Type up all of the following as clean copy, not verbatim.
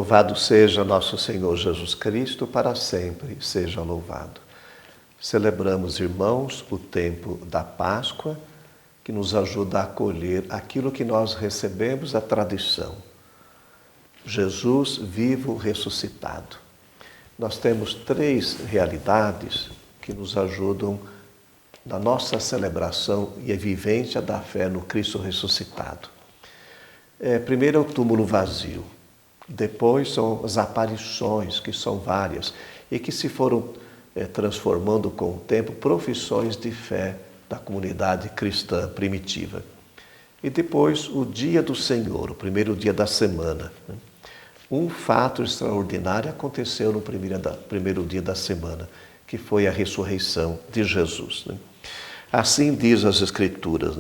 Louvado seja nosso Senhor Jesus Cristo, para sempre seja louvado. Celebramos, irmãos, o tempo da Páscoa, que nos ajuda a acolher aquilo que nós recebemos da tradição. Jesus vivo ressuscitado. Nós temos 3 realidades que nos ajudam na nossa celebração e a vivência da fé no Cristo ressuscitado. Primeiro é o túmulo vazio. Depois são as aparições, que são várias, e que se foram transformando com o tempo profissões de fé da comunidade cristã primitiva. E depois o dia do Senhor, o primeiro dia da semana. Um fato extraordinário aconteceu no primeiro dia da semana, que foi a ressurreição de Jesus. Assim diz as Escrituras,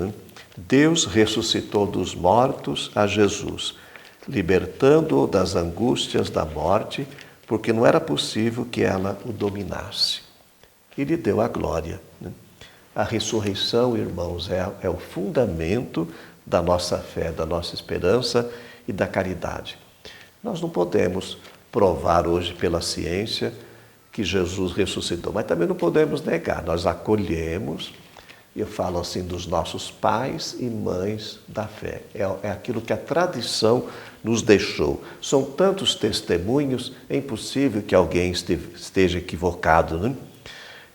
Deus ressuscitou dos mortos a Jesus, libertando-o das angústias da morte, porque não era possível que ela o dominasse. E lhe deu a glória. A ressurreição, irmãos, é o fundamento da nossa fé, da nossa esperança e da caridade. Nós não podemos provar hoje pela ciência que Jesus ressuscitou, mas também não podemos negar. Nós acolhemos, e eu falo assim dos nossos pais e mães da fé. É aquilo que a tradição nos deixou. São tantos testemunhos, é impossível que alguém esteja equivocado,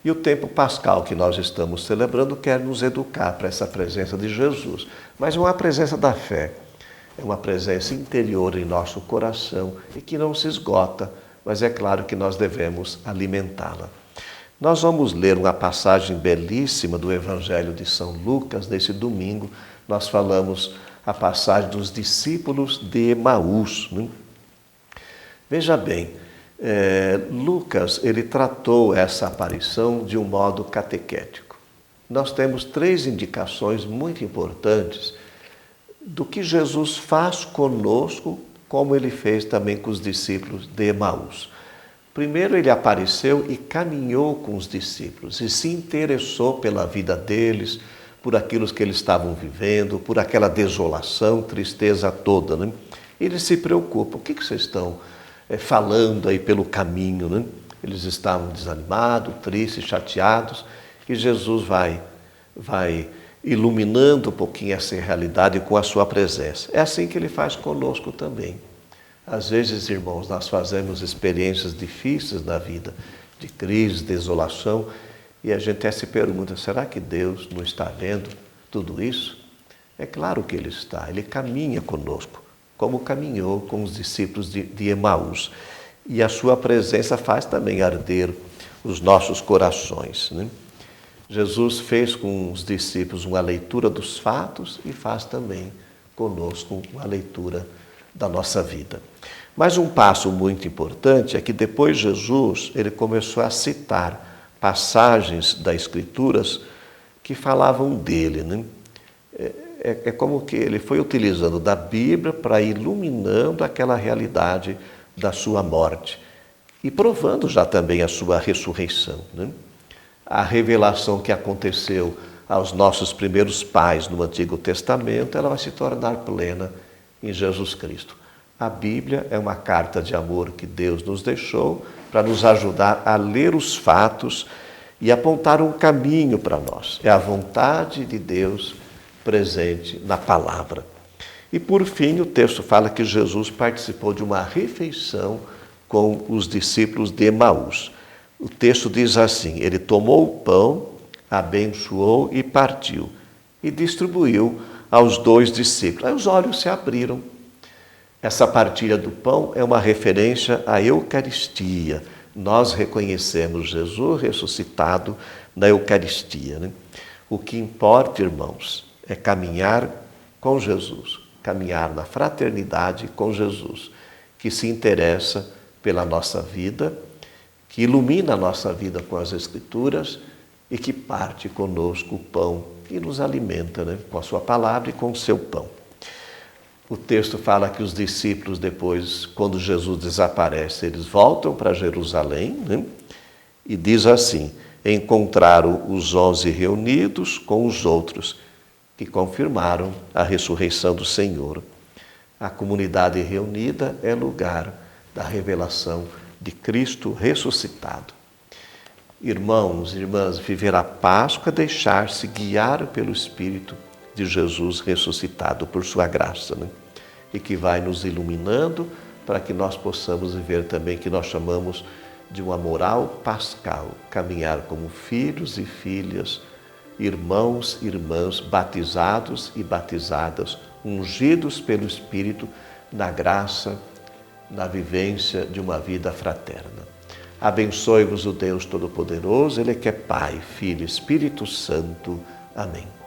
E o tempo pascal que nós estamos celebrando quer nos educar para essa presença de Jesus. Mas é uma presença da fé, é uma presença interior em nosso coração e que não se esgota, mas é claro que nós devemos alimentá-la. Nós vamos ler uma passagem belíssima do Evangelho de São Lucas. Nesse domingo, nós falamos a passagem dos discípulos de Emaús. Veja bem, Lucas, ele tratou essa aparição de um modo catequético. Nós temos 3 indicações muito importantes do que Jesus faz conosco, como ele fez também com os discípulos de Emaús. Primeiro, ele apareceu e caminhou com os discípulos e se interessou pela vida deles, por aquilo que eles estavam vivendo, por aquela desolação, tristeza toda. Ele se preocupa. O que vocês estão falando aí pelo caminho? Eles estavam desanimados, tristes, chateados, e Jesus vai iluminando um pouquinho essa realidade com a sua presença. É assim que ele faz conosco também. Às vezes, irmãos, nós fazemos experiências difíceis na vida, de crise, desolação, e a gente até se pergunta, será que Deus não está vendo tudo isso? É claro que Ele está, Ele caminha conosco, como caminhou com os discípulos de Emaús. E a sua presença faz também arder os nossos corações. Jesus fez com os discípulos uma leitura dos fatos e faz também conosco uma leitura da nossa vida. Mas um passo muito importante é que depois Jesus, ele começou a citar passagens das Escrituras que falavam dele. É como que ele foi utilizando da Bíblia para ir iluminando aquela realidade da sua morte e provando já também a sua ressurreição. A revelação que aconteceu aos nossos primeiros pais no Antigo Testamento, ela vai se tornar plena em Jesus Cristo. A Bíblia é uma carta de amor que Deus nos deixou para nos ajudar a ler os fatos e apontar um caminho para nós. É a vontade de Deus presente na palavra. E por fim, o texto fala que Jesus participou de uma refeição com os discípulos de Emaús. O texto diz assim, ele tomou o pão, abençoou e partiu, e distribuiu aos 2 discípulos. Aí os olhos se abriram. Essa partilha do pão é uma referência à Eucaristia. Nós reconhecemos Jesus ressuscitado na Eucaristia. O que importa, irmãos, é caminhar com Jesus, caminhar na fraternidade com Jesus, que se interessa pela nossa vida, que ilumina a nossa vida com as Escrituras e que parte conosco o pão e nos alimenta com a sua palavra e com o seu pão. O texto fala que os discípulos depois, quando Jesus desaparece, eles voltam para Jerusalém, e diz assim, encontraram os 11 reunidos com os outros, que confirmaram a ressurreição do Senhor. A comunidade reunida é lugar da revelação de Cristo ressuscitado. Irmãos e irmãs, viver a Páscoa é deixar-se guiar pelo Espírito de Jesus ressuscitado, por sua graça, né? E que vai nos iluminando para que nós possamos viver também o que nós chamamos de uma moral pascal, caminhar como filhos e filhas, irmãos e irmãs, batizados e batizadas, ungidos pelo Espírito na graça, na vivência de uma vida fraterna. Abençoe-vos o Deus Todo-Poderoso, Ele que é Pai, Filho e Espírito Santo. Amém.